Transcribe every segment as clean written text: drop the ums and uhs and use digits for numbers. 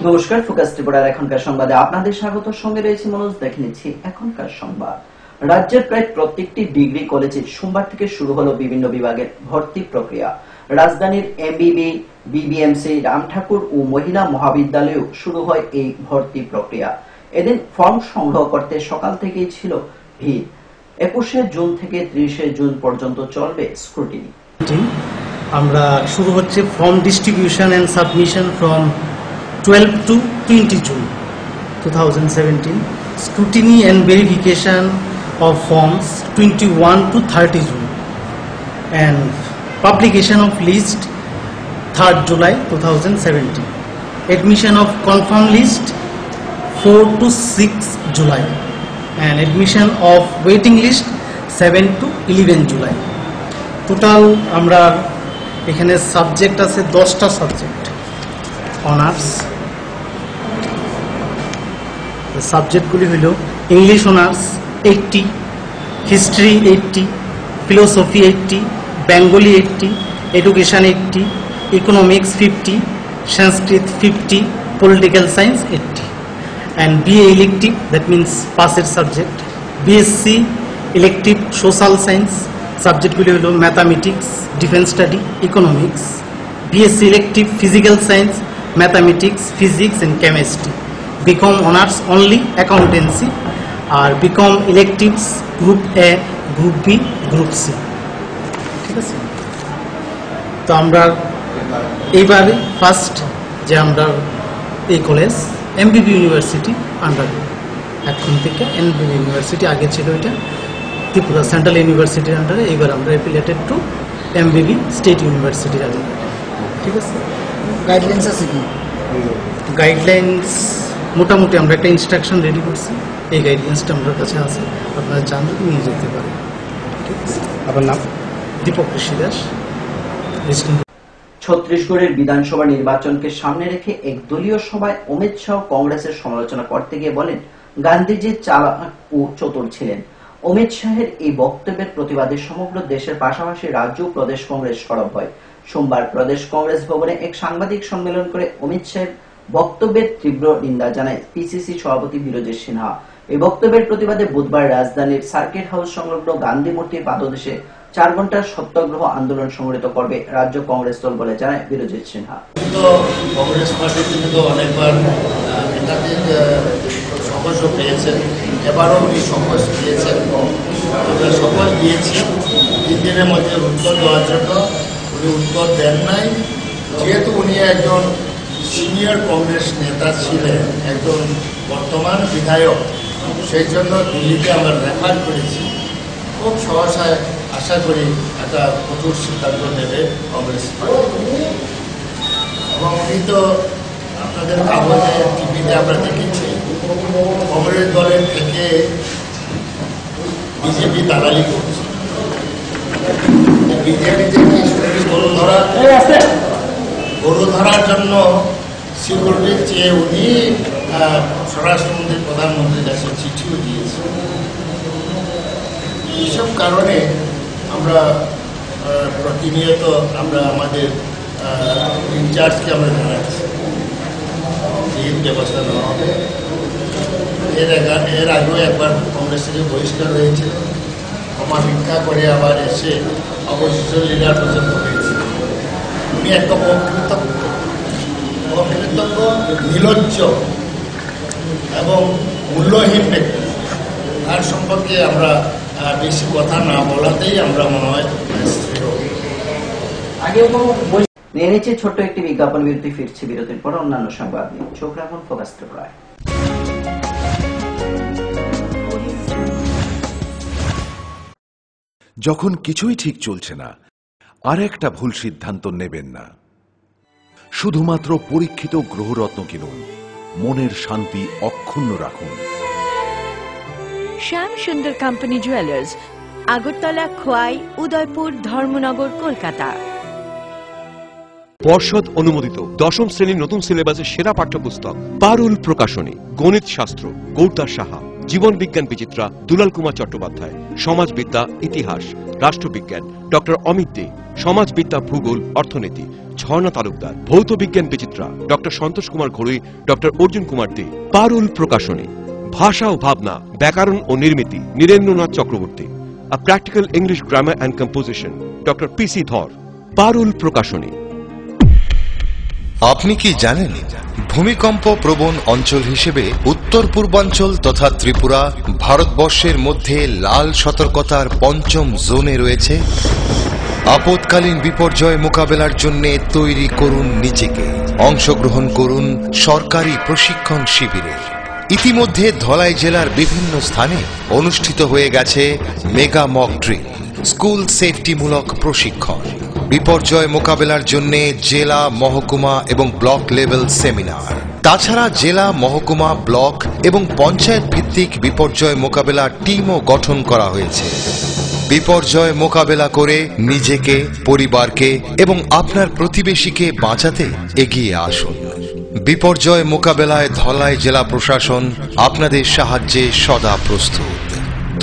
নমস্কার, ফোকাস ত্রিপুরার এখনকার সংবাদে আপনাদের স্বাগত। সঙ্গে রয়েছে মনোজ। দেখে নিচ্ছি এখনকার সংবাদ। রাজ্যের প্রায় প্রত্যেকটি ডিগ্রি কলেজে সোমবার থেকে শুরু হলো বিভিন্ন বিভাগের ভর্তি প্রক্রিয়া। রাজধানীর এমবিবি, বিবিএমসি, রামঠাকুর ও মহিলা মহাবিদ্যালয়েও শুরু হয় এই ভর্তি প্রক্রিয়া। এদিন ফর্ম সংগ্রহ করতে সকাল থেকেই ছিল ভিড়। 21শে জুন থেকে 30শে জুন পর্যন্ত চলবে স্ক্রুটিনি। আমরা শুরু হচ্ছে form distribution and submission from 12 to 20 June 2017, scrutiny and verification of forms 21 to 30 June, and publication of list 3rd July 2017, admission of confirm list 4 to 6 July, and admission of waiting list 7 to 11 July. Total আমরা এখানে subject আছে 10টা subject honours. সাবজেক্টগুলি হল English honours 80, history 80, philosophy 80, Bengali 80, education 80, economics 50, Sanskrit 50, political science 80, and BA elective, that means পাসের subject. BSc elective social science সাবজেক্টগুলি হল mathematics, defence study, economics. BSc elective physical science, mathematics, physics and chemistry. B Com honours only accountancy, আর B Com electives group A, group B, group C. ঠিক আছে, তো আমরা এইবারে first যে আমরা এই কলেজ এমবিবি ইউনিভার্সিটি আন্ডারে, এখন থেকে এমবিবি ইউনিভার্সিটি, আগে ছিল এটা ত্রিপুরা সেন্ট্রাল ইউনিভার্সিটির আন্ডারে, এইবার আমরা অ্যাফিলিয়েটেড টু এমবিবি স্টেট ইউনিভার্সিটির আন্ডারে। ঠিক আছে, গাইডলাইন্স আছে কি? গাইডলাইন্স মোটামুটি আমরা একটা ইনস্ট্রাকশন রেডি করছি, এই গাইডলাইন্সটা আমার কাছে আছে, আপনারা জানলে নিয়ে যেতে পারেন। ঠিক আছে, আপনার নাম? দীপক ঋষি দাস। ছত্তিশগড়ের বিধানসভা নির্বাচনকে সামনে রেখে এক দলীয় সভায় অমিত শাহ কংগ্রেসের সমালোচনা করতে গিয়ে বলেন, গান্ধীজি চালাক ও চতুর ছিলেন। অমিত শাহের এই বক্তব্যের প্রতিবাদে সমগ্র দেশের পাশাপাশি রাজ্য ও প্রদেশ কংগ্রেস সরব হয়। সোমবার প্রদেশ কংগ্রেস ভবনে এক সাংবাদিক সম্মেলন করে অমিত শাহের বক্তব্যের তীব্র নিন্দা জানায় পিসিসি সভাপতি বিরোজেশ সিনহা। এই বক্তব্যের প্রতিবাদে বুধবার রাজধানীর সার্কিট হাউস সংলগ্ন গান্ধী মূর্তির পাদদেশে 4 ঘন্টার সত্যাগ্রহ আন্দোলন সংগঠিত করবে রাজ্য কংগ্রেস দল বলে জানায় বিরোজেশ সিনহা। কংগ্রেস পার্টি তিনি তো অনেকবার একাধিক শপথ পেয়েছেন, এবারও উনি শপথ দিয়েছেন। আমরা শপথ দিয়েছি 3 দিনের মধ্যে উত্তর দেওয়ার জন্য, উনি উত্তর দেন নাই। যেহেতু উনি একজন সিনিয়র কংগ্রেস নেতা ছিলেন, একজন বর্তমান বিধায়ক, সেই জন্য দিল্লিতে আমরা রেফার করেছি। খুব সহসায় আশা করি একটা কঠোর সিদ্ধান্ত নেবে কংগ্রেস পার্টি। এবং উনি তো আপনাদের কাগজে, টিভিতে আমরা দেখেছি, কংগ্রেস দলের থেকে বিজেপি দালালি করছে। বিজেপি যে গরু ধরার জন্য সিকিউরিটি চেয়ে উনি স্বরাষ্ট্রমন্ত্রী, প্রধানমন্ত্রীর কাছে চিঠিও দিয়েছে। এইসব কারণে আমরা প্রতিনিয়ত আমরা আমাদের ইনচার্জকে আমরা জানাচ্ছি এই ব্যবস্থা নেওয়া হবে। এর আগেও একবার কংগ্রেস থেকে বহিষ্কার হয়েছে, ক্ষমা ভিক্ষা করে আবার এসে অপোজিশন লিডার পর্যন্ত হয়েছে। উনি একটা অকৃতজ্ঞ, নির্লজ্জ এবং মূল্যহীন ব্যক্তি। তার সম্পর্কে আমরা বেশি কথা না বলাতেই আমরা মনে হয় নিয়ে নিচ্ছে ছোট্ট একটি বিজ্ঞাপন বিরতি। ফিরছে বিরতির পর অন্যান্য সংবাদ নিয়ে। চোখ রাখুন ফোকাস ত্রিপুরায়। যখন কিছুই ঠিক চলছে না, আর একটা ভুল সিদ্ধান্ত নেবেন না। শুধুমাত্র পরীক্ষিত গ্রহরত্ন কিনুন, মনের শান্তি অক্ষুণ্ণ রাখুন। শ্যাম সুন্দর কোম্পানি জুয়েলার্স, আগরতলা, খোয়াই, উদয়পুর, ধর্মনগর, কলকাতা। পর্ষদ অনুমোদিত 10ম শ্রেণীর নতুন সিলেবাসের সেরা পাঠ্যপুস্তক পারুল প্রকাশনী, গণিত শাস্ত্র, গৌরদাস সাহা, জীবন বিজ্ঞান বিচিত্রা দুলাল কুমার চট্টোপাধ্যায়, সমাজবিদ্যা ইতিহাস রাষ্ট্রবিজ্ঞান ডক্টর অমিত দে, সমাজবিদ্যা ভূগোল অর্থনীতি ঝর্ণা তালুকদার, ভৌত বিজ্ঞান বিচিত্রা ডক্টর সন্তোষ কুমার ঘড়ুই, ডক্টর অর্জুন কুমার দে। পারুল প্রকাশনী, ভাষা ও ভাবনা, ব্যাকরণ ও নির্মিতি Nirendranath Chakraborty. A Practical English Grammar and Composition, Dr. P.C. Dhar, পারুল প্রকাশনী। আপনি কি জানেন ভূমিকম্প প্রবণ অঞ্চল হিসেবে উত্তর পূর্বাঞ্চল তথা ত্রিপুরা ভারতবর্ষের মধ্যে লাল সতর্কতার পঞ্চম জোনে রয়েছে? আপৎকালীন বিপর্যয় মোকাবেলার জন্য তৈরি করুন নিজেকে। অংশগ্রহণ করুন সরকারি প্রশিক্ষণ শিবিরে। ইতিমধ্যে ধলাই জেলার বিভিন্ন স্থানে অনুষ্ঠিত হয়ে গেছে মেগা মক ড্রিল, স্কুল সেফটিমূলক প্রশিক্ষণ, বিপর্যয় মোকাবেলার জন্য জেলা, মহকুমা এবং ব্লক লেভেল সেমিনার। তাছাড়া জেলা, মহকুমা, ব্লক এবং পঞ্চায়েত ভিত্তিক বিপর্যয় মোকাবেলা টিমও গঠন করা হয়েছে। বিপর্যয় মোকাবেলা করে নিজেকে, পরিবারকে এবং আপনার প্রতিবেশীকে বাঁচাতে এগিয়ে আসুন। বিপর্যয় মোকাবেলায় ধলাই জেলা প্রশাসন আপনাদের সাহায্যে সদা প্রস্তুত।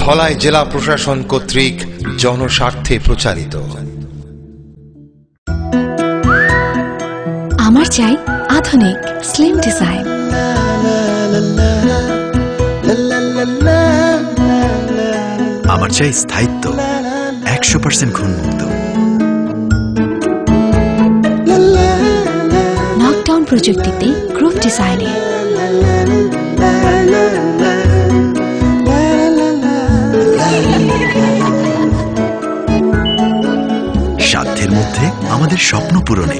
ধলাই জেলা প্রশাসন কর্তৃক জনস্বার্থে প্রচারিত। আমার চাই আধুনিক স্লিম ডিজাইন। আমার চাই স্থায়িত্ব, 100% ঘুণমুক্ত। নকডাউন প্রযুক্তিতে গ্রুপ ডিজাইনে। সাধ্যের মধ্যে আমাদের স্বপ্ন পূরণে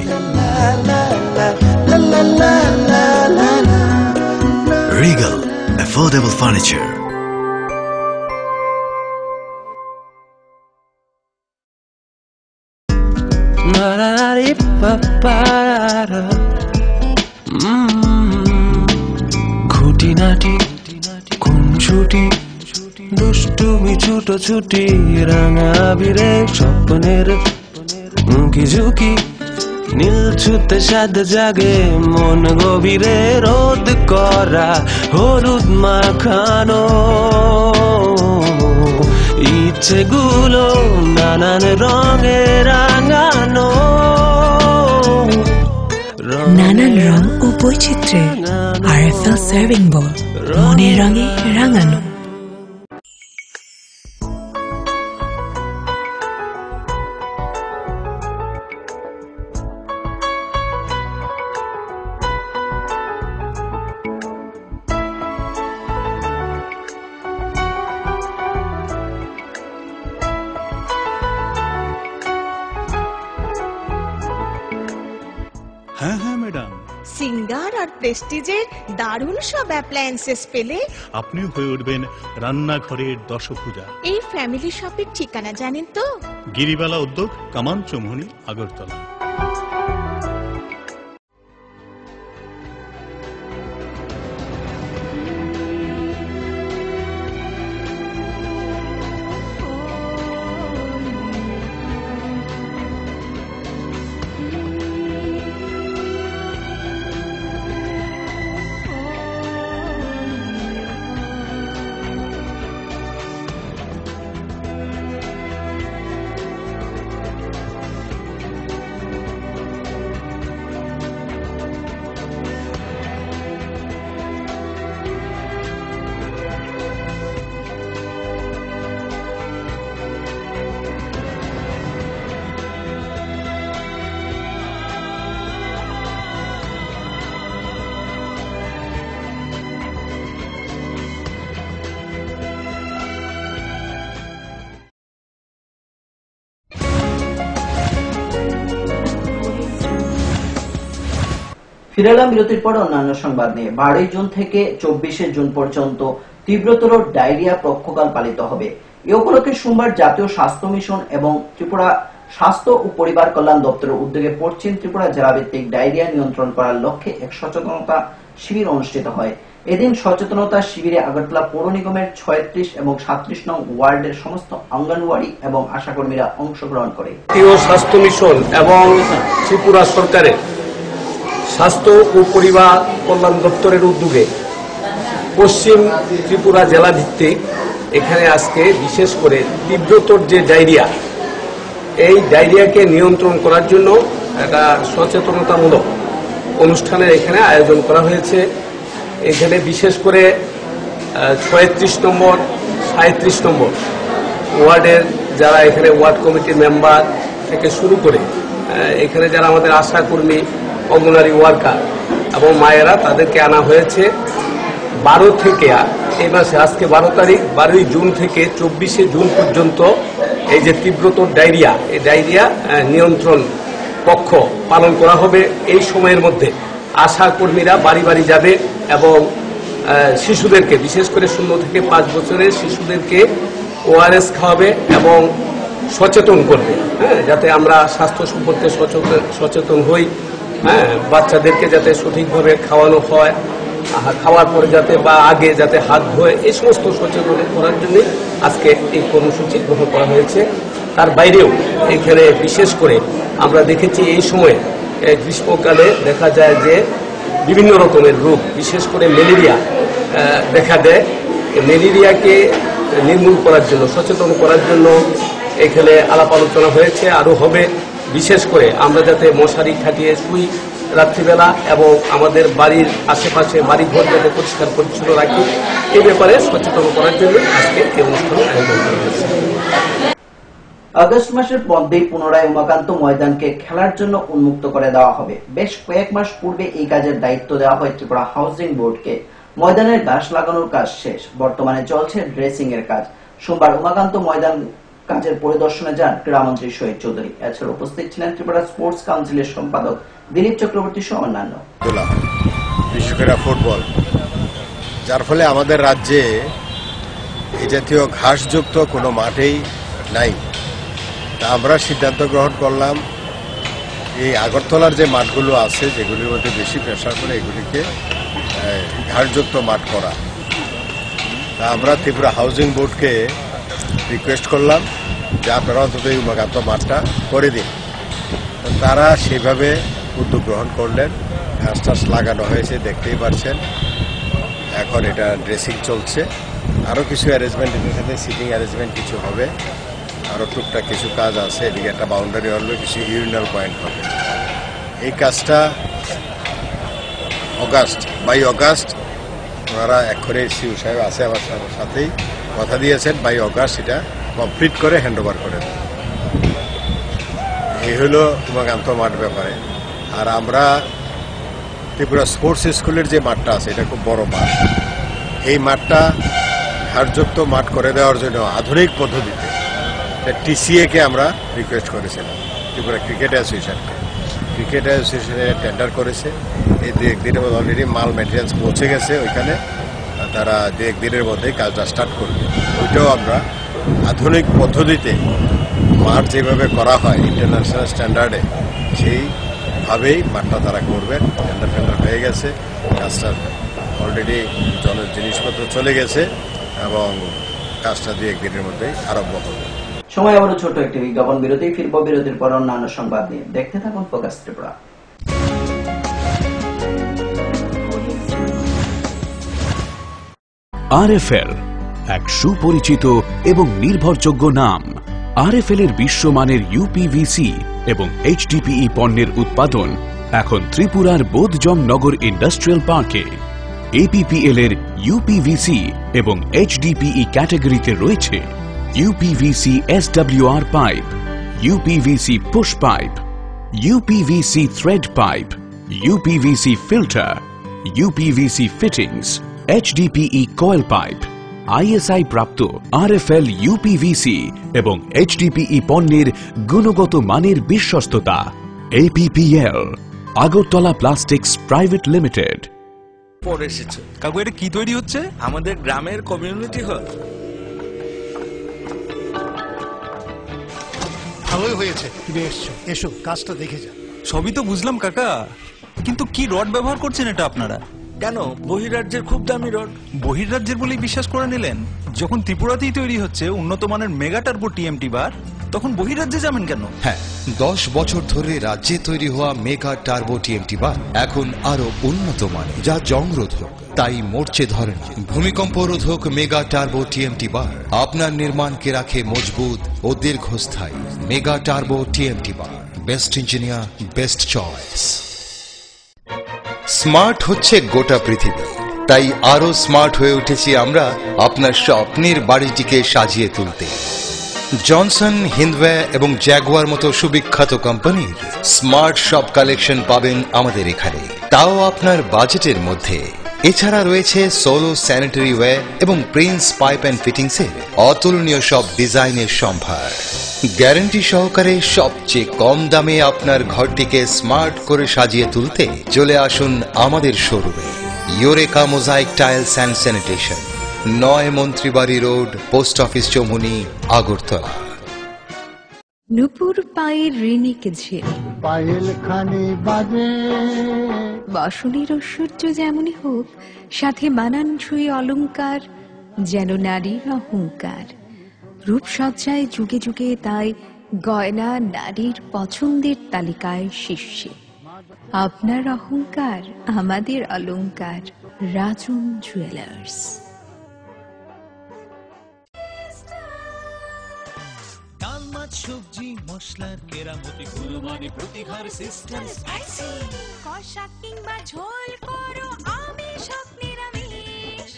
রিগাল অ্যাফোর্ডেবল ফার্নিচার। খুঁটিনাটি খুনসুটি দুষ্টুমি ছুটোছুটি রাঙা বিরে স্বপ্নের উঁকি ঝুঁকি নীল ছুতে সাদ জাগে মন গভীরে রোদ করা হলুদ মাখানো ইচ্ছেগুলো নানান রঙে রাঙানো। নানান রং ও বৈচিত্র্যে RFL সার্ভিং বোল, মনের রঙে রাঙানো। হ্যাঁ হ্যাঁ ম্যাডাম, সিঙ্গার আর প্রেস্টিজের দারুণ সব অ্যাপ্লায়েন্সেস পেলে আপনিও হয়ে উঠবেন রান্নাঘরের দশভুজা। এই ফ্যামিলি শপের ঠিকানা জানেন তো? গিরিবালা উদ্যোগ, কামান চৌমুহনী, আগরতলা। ফিরে এলাম বিরতির পর অন্যান্য সংবাদ নিয়ে। 12 জুন থেকে 24 জুন পর্যন্ত তীব্রতর ডায়রিয়া পক্ষকাল পালিত হবে। এ উপলক্ষে সোমবার জাতীয় স্বাস্থ্য মিশন এবং ত্রিপুরা স্বাস্থ্য ও পরিবার কল্যাণ দপ্তরের উদ্যোগে পশ্চিম ত্রিপুরা জেলাভিত্তিক ডায়রিয়া নিয়ন্ত্রণ করার লক্ষ্যে এক সচেতনতা শিবির অনুষ্ঠিত হয়। এদিন সচেতনতা শিবিরে আগরতলা পৌর নিগমের 36 এবং 37 নং ওয়ার্ডের সমস্ত অঙ্গনওয়াড়ি এবং আশাকর্মীরা অংশগ্রহণ করে। স্বাস্থ্য মিশন এবং ত্রিপুরা সরকারের স্বাস্থ্য ও পরিবার কল্যাণ দপ্তরের উদ্যোগে পশ্চিম ত্রিপুরা জেলা ভিত্তিক এখানে আজকে বিশেষ করে তীব্রতর যে ডায়রিয়া, এই ডায়রিয়াকে নিয়ন্ত্রণ করার জন্য একটা সচেতনতামূলক অনুষ্ঠানের এখানে আয়োজন করা হয়েছে। এখানে বিশেষ করে 36 নম্বর 37 নম্বর ওয়ার্ডের যারা এখানে ওয়ার্ড কমিটির মেম্বার থেকে শুরু করে এখানে যারা আমাদের আশাকর্মী, অঙ্গনারী ওয়ার্কার এবং মায়েরা, তাদেরকে আনা হয়েছে 12 থেকে এই মাসে আজকে 12 তারিখ, 12ই জুন থেকে 24শে জুন পর্যন্ত এই যে তীব্রতর ডায়রিয়া, এই ডায়রিয়া নিয়ন্ত্রণ কক্ষ পালন করা হবে। এই সময়ের মধ্যে আশা কর্মীরা বাড়ি বাড়ি যাবে এবং শিশুদেরকে, বিশেষ করে 0 থেকে 5 বছরের শিশুদেরকে ওআরএস খাওয়াবে এবং সচেতন করবে, যাতে আমরা স্বাস্থ্য সম্পর্কে সচেতন হই, বাচ্চাদেরকে যাতে সঠিকভাবে খাওয়ানো হয়, খাওয়ার পরে যাতে বা আগে যাতে হাত ধোয়, এই সমস্ত সচেতন করার জন্য আজকে এই কর্মসূচি গ্রহণ করা হয়েছে। তার বাইরেও এখানে বিশেষ করে আমরা দেখেছি এই সময়ে গ্রীষ্মকালে দেখা যায় যে বিভিন্ন রকমের রোগ, বিশেষ করে ম্যালেরিয়া দেখা দেয়। ম্যালেরিয়াকে নির্মূল করার জন্য, সচেতন করার জন্য এখানে আলাপ আলোচনা হয়েছে, আরও হবে। বিশেষ করে আমরা যাতে মশারি খাটিয়ে শুই রাত্রিবেলা এবং আমাদের বাড়ির আশেপাশে বাড়িঘর যাতে পরিষ্কার পরিচ্ছন্ন রাখি, এই ব্যাপারে সচেতন করার জন্য আজকে এই অনুষ্ঠানের আয়োজন করা হয়েছে। আগস্ট মাসের মধ্যেই পুনরায় উমাকান্ত ময়দানকে খেলার জন্য উন্মুক্ত করে দেওয়া হবে। বেশ কয়েক মাস পূর্বে এই কাজের দায়িত্ব দেওয়া হয় ত্রিপুরা হাউজিং বোর্ডকে। ময়দানের ঘাস লাগানোর কাজ শেষ, বর্তমানে চলছে ড্রেসিং এর কাজ। সোমবার উমাকান্ত ময়দান কাজের পরিদর্শনে যান ক্রীড়ামন্ত্রী শহীদ চৌধুরী। এছাড়া উপস্থিত ছিলেন ত্রিপুরা স্পোর্টস কাউন্সিলের সম্পাদক দিলীপ চক্রবর্তী সহ অন্যান্য। বিশেষ করে ফুটবল, যার ফলে আমাদের রাজ্যে এই জাতীয় ঘাসযুক্ত কোনো মাঠেই নাই। তা আমরা সিদ্ধান্ত গ্রহণ করলাম এই আগরতলার যে মাঠগুলো আছে, যেগুলির মধ্যে বেশি প্রেসার করে, এগুলিকে ঘাসযুক্ত মাঠ করা। তা আমরা ত্রিপুরা হাউজিং বোর্ডকে রিকোয়েস্ট করলাম যে আপনারা অন্তত এই উমাকান্ত মাঠটা করে দিন। তারা সেভাবে উদ্যোগ গ্রহণ করলেন, ঘাস টাস লাগানো হয়েছে, দেখতেই পাচ্ছেন। এখন এটা ড্রেসিং চলছে, আরও কিছু অ্যারেঞ্জমেন্ট, এদের সাথে সিটিং অ্যারেঞ্জমেন্ট কিছু হবে, আরও টুকটাক কিছু কাজ আছে। এদিকে একটা বাউন্ডারি হলো, কিছু ইউরিনাল পয়েন্ট হবে। এই কাজটা বাই অগাস্ট ওনারা এক্ষরে সিউ সাহেব আছে আমার সাথেই কথা দিয়েছেন, বাই অগাস্ট এটা কমপ্লিট করে হ্যান্ড ওভার করে দেন। এই হলো উমাকান্ত মাঠ ব্যাপারে। আর আমরা ত্রিপুরা স্পোর্টস স্কুলের যে মাঠটা আছে, এটা খুব বড় মাঠ। এই মাঠটা ঘাসযুক্ত মাঠ করে দেওয়ার জন্য আধুনিক পদ্ধতিতে টিসিএ-কে আমরা রিকোয়েস্ট করেছিলাম, ত্রিপুরা ক্রিকেট অ্যাসোসিয়েশনকে। ক্রিকেট অ্যাসোসিয়েশনে টেন্ডার করেছে। এই 2-1 দিনের মধ্যে অলরেডি মাল ম্যাটেরিয়ালস পৌঁছে গেছে ওইখানে। তারা 2-1 দিনের মধ্যেই কাজটা স্টার্ট করবে। ওইটাও আমরা আধুনিক পদ্ধতিতে মাঠ যেভাবে করা হয় ইন্টারন্যাশনাল স্ট্যান্ডার্ডে, সেইভাবেই মাঠটা তারা করবেন। টেন্ডার হয়ে গেছে, কাজটা অলরেডি জিনিসপত্র চলে গেছে এবং কাজটা 2-1 দিনের মধ্যেই আরম্ভ হবে। সময় আবারও ছোট একটি বিজ্ঞাপন বিরতি, ফিরব বিরতির পর অন্যান্য সংবাদ নিয়ে। দেখতে থাকুন ফোকাস ত্রিপুরা। আরএফএল এক সুপরিচিত এবং নির্ভরযোগ্য নাম। আরএফএল এর বিশ্বমানের ইউপিভিসি এবং এইচডিপিই পণ্যের উৎপাদন এখন ত্রিপুরার বোধজং নগর ইন্ডাস্ট্রিয়াল পার্কে। এপিপিএল এর ইউপিভিসি এবং এইচডিপিই ক্যাটাগরিতে রয়েছে uPVC SWR pipe, uPVC push pipe, uPVC thread pipe, uPVC filter, uPVC fittings, HDPE coil pipe. ISI প্রাপ্ত আরএফএল ইউপিভিসি এবং HDPE পণ্যের গুণগত মানের বিশ্বস্ততা। APPL Agartala plastics private limited. পরে এসেছে কাকু, এটা কি তৈরি হচ্ছে? আমাদের গ্রামের কমিউনিটি হল। ভালোই হয়েছে তুমি এসছো, এসো কাজটা দেখে যা। সবই তো বুঝলাম কাকা, কিন্তু কি রড ব্যবহার করছেন এটা আপনারা? কেন, বহিরাজ্যের খুব দামি রড। বহিরাজ্যের বলেই বিশ্বাস করে নিলেন? যখন ত্রিপুরাতেই তৈরি হচ্ছে উন্নত মানের মেগা টার্বো TMT বার, তখন বহিরাজ্যে যাবেন কেন? হ্যাঁ, 10 বছর ধরে রাজ্যে তৈরি হওয়া মেগা টার্বো টিএমটি বার এখন আরো উন্নত মানের, যা জংরোধক, তাই মরচে ধরে না। ভূমিকম্প রোধক মেগা টার্বো টিএমটি বার আপনার নির্মাণকে রাখে মজবুত ও দীর্ঘস্থায়ী। মেগা টার্বো টিএমটি বার, best engineer, best choice. Smart হচ্ছে গোটা পৃথিবী, তাই আরো স্মার্ট হয়ে উঠেছি আমরা আপনার স্বপ্নের বাড়িটিকে সাজিয়ে তুলতে। জনসন, হিন্দওয়ে এবং জ্যাগুয়ার মতো সুবিখ্যাত কোম্পানির স্মার্ট সব কালেকশন পাবেন আমাদের এখানে, তাও আপনার বাজেটের মধ্যে। এছাড়া রয়েছে সোলো স্যানিটারি ওয়্যার এবং প্রিন্স পাইপ অ্যান্ড ফিটিংসের অতুলনীয় সব ডিজাইনের সম্ভার। গ্যারান্টি সহকারে সবচেয়ে কম দামে আপনার ঘরটিকে স্মার্ট করে সাজিয়ে তুলতে চলে আসুন আমাদের শোরুমে। Eureka mosaic tiles and sanitation, 9 Mantribari road, post office, Chowmuhani, Agartala. নুপুর পায়ের ঋণিকে ঝিল, পায়েল খানে বাজে বাসনের ঐশ্বর্য যেমনই হোক, সাথে মানানসই অলংকার, যেন নারীর অহংকার। রূপসজ্জায় যুগে যুগে তাই গয়না নারীর পছন্দের তালিকায় শীর্ষে। আপনার অহংকার আমাদের অলংকার, রাজন জুয়েলার্স। সবজি মশলার কেরামতি গুণমানে প্রতিহার সিস্টেম স্পাইসি, কষা কিংবা ঝোল করো আমিষ হোক নিরামিষ,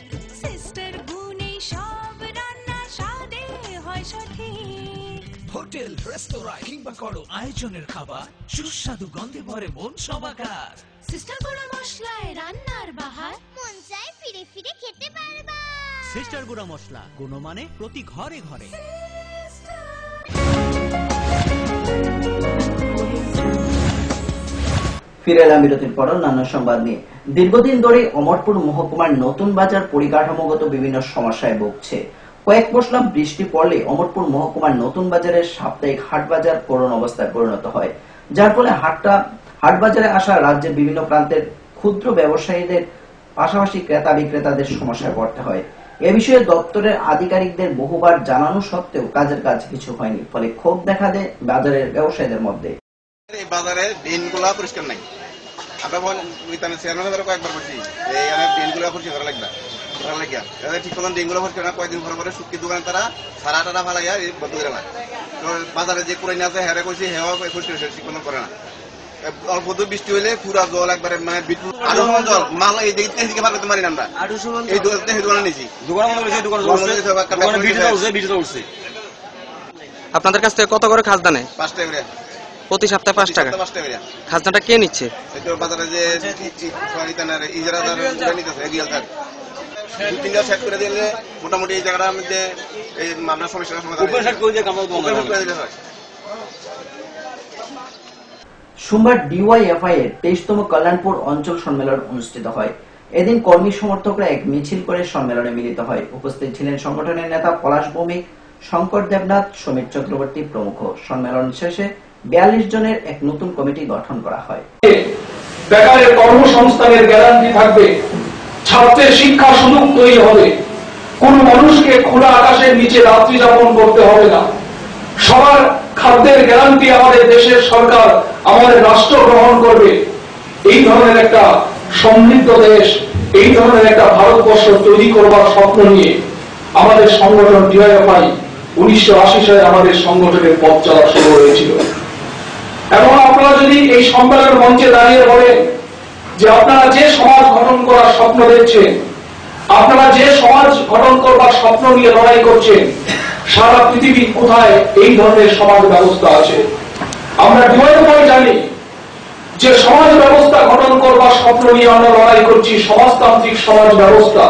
সিস্টার গুণে সব রান্না স্বাদে হয় সঠিক। হোটেল, রেস্তোরাঁ কিংবা করো আয়োজনের খাবার, সুস্বাদু গন্ধে ভরে মন সবাকার। সিস্টার গুঁড়া মশলায় রান্নার বাহার, মন চায় ফিরে ফিরে খেতে পারবা। সিস্টার গুঁড়া মশলা, গুণমানে প্রতি ঘরে ঘরে। ফিরে এলাম বিরতির পর অন্যান্য সংবাদ নিয়ে। দীর্ঘদিন ধরে অমরপুর মহকুমার নতুন বাজার পরিকাঠামোগত বিভিন্ন সমস্যায় ভুগছে। কয়েক মশলা বৃষ্টি পড়লে অমরপুর মহকুমার নতুন বাজারের সাপ্তাহিক হাট বাজার করুণ অবস্থায় পরিণত হয়, যার ফলে হাট বাজারে আসা রাজ্যের বিভিন্ন প্রান্তের ক্ষুদ্র ব্যবসায়ীদের পাশাপাশি ক্রেতা বিক্রেতাদের সমস্যায় পড়তে হয়। এ বিষয়ে দপ্তরের আধিকারিকদের বহুবার জানানো সত্ত্বেও কাজের কাজ কিছু হয়নি, ফলে ক্ষোভ দেখা দেয় বাজারের ব্যবসায়ীদের মধ্যে। বাজারে ড্রেনগুলা পরিষ্কার নাই। আমরা চেয়ারম্যান কয়েকবার বলছি ড্রেনগুলো পরিষ্কার করা লাগবে, ঠিক মতন ড্রেনগুলো পরিষ্কার না, কয়েকদিন পরে পরে শুক্তি দোকানে তারা সারা টাটা ফালাইয়া বন্ধ করে না। তো বাজারে যে কুড়াই আছে হেরে করছি হেওয়া পরিষ্কার ঠিক মতন করে না। অল্প বৃষ্টি হইলে পুরা জল একবারে মানে আরো জল মাল এই দিকে পার করতে পারি না আমরা। এই দোকানে নিয়েছি, আপনাদের কাছ থেকে কত করে খাজনা নেয়? 5 টাকা করে প্রতি সপ্তাহে 5 টাকা। খাজনাটা কে নিচ্ছে? বাজারে যে ইজারাদার নিতেছে এগ্রিকালচার 2-3টা সেট করে দিলে মোটামুটি এই জায়গাটার মধ্যে এই আপনার সমস্যার সমাধান হয়। সোমবার ডিওয়াইএফআই এর 23তম কল্যাণপুর অঞ্চল সম্মেলন অনুষ্ঠিত হয়। এদিন কর্মী সমর্থকরা এক মিছিল করে সম্মেলনে মিলিত হয়। উপস্থিত ছিলেন সংগঠনের নেতা পলাশ ভৌমিক, শঙ্কর দেবনাথ, সমীর চক্রবর্তী প্রমুখ। সম্মেলন শেষে 42 জনের এক নতুন কমিটি গঠন করা হয়। বেকারের কর্মসংস্থানের গ্যারান্টি থাকবে, ছাত্রের শিক্ষা সুযোগ তৈরি হবে, কোন মানুষকে খোলা আকাশের নিচে রাত্রি যাপন করতে হবে না, সবার খাদ্যের গ্যারান্টি আমাদের দেশের সরকার, আমাদের রাষ্ট্র গ্রহণ করবে। এই ধরনের একটা সমৃদ্ধ দেশ, এই ধরনের একটা ভারতবর্ষ তৈরি করবার স্বপ্ন নিয়ে আমাদের সংগঠন ডিওয়াইএফআই 1980 সালে আমাদের সংগঠনের পথ চলা শুরু হয়েছিল। এবং আপনারা যদি এই সম্মেলন মঞ্চে দাঁড়িয়ে বলেন যে আপনারা যে সমাজ গঠন করার স্বপ্ন দেখছেন, আপনারা যে সমাজ গঠন করবার স্বপ্ন নিয়ে লড়াই করছেন, সারা পৃথিবী কোথায় এই ধরনের সমাজ ব্যবস্থা আছে? আমরা ডিওয়াইএফআই জানি যে সমাজ ব্যবস্থা গঠন করবার স্বপ্ন নিয়ে আমরা লড়াই করছি, সমাজতান্ত্রিক সমাজ ব্যবস্থা।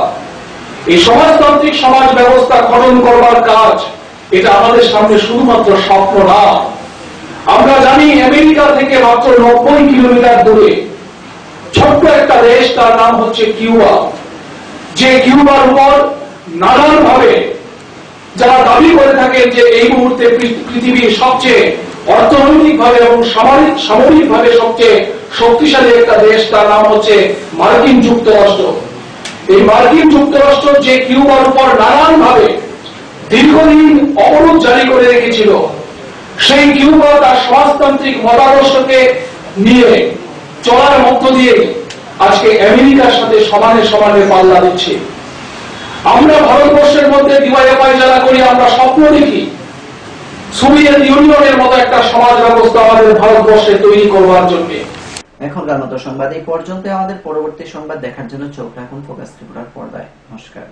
এই সমাজতান্ত্রিক সমাজ ব্যবস্থা গঠন করবার কাজ, এটা আমাদের সামনে শুধুমাত্র স্বপ্ন না। আমরা জানি আমেরিকা থেকে মাত্র 90 কিলোমিটার দূরে ছোট্ট একটা দেশ, তার নাম হচ্ছে কিউবা, যে কিউবার উপর নানানভাবে যারা দাবি করে থাকেন যে এই মুহূর্তে পৃথিবীর সবচেয়ে অর্থনৈতিকভাবে এবং সামরিকভাবে সবচেয়ে শক্তিশালী একটা দেশ, তার নাম হচ্ছে মার্কিন যুক্তরাষ্ট্র। এই মার্কিন যুক্তরাষ্ট্র যে কিউবার উপর নানানভাবে দীর্ঘদিন অবরোধ জারি করে রেখেছিল, সেই কিউবা তার সমাজতান্ত্রিক মতাদর্শকে নিয়ে চলার মধ্য দিয়ে আজকে আমেরিকার সাথে সমানে সমানে পাল্লা দিচ্ছে। আমরা ভারতবর্ষের মধ্যে দিওয়ায় যারা করি, আমরা স্বপ্ন দেখি সোভিয়েত ইউনিয়নের মতো একটা সমাজ ব্যবস্থা আমাদের ভারতবর্ষে তৈরি করবার জন্য। এখনকার মতো সংবাদ এই পর্যন্ত। আমাদের পরবর্তী সংবাদ দেখার জন্য চোখ রাখুন ফোকাস ত্রিপুরার পর্দায়। নমস্কার।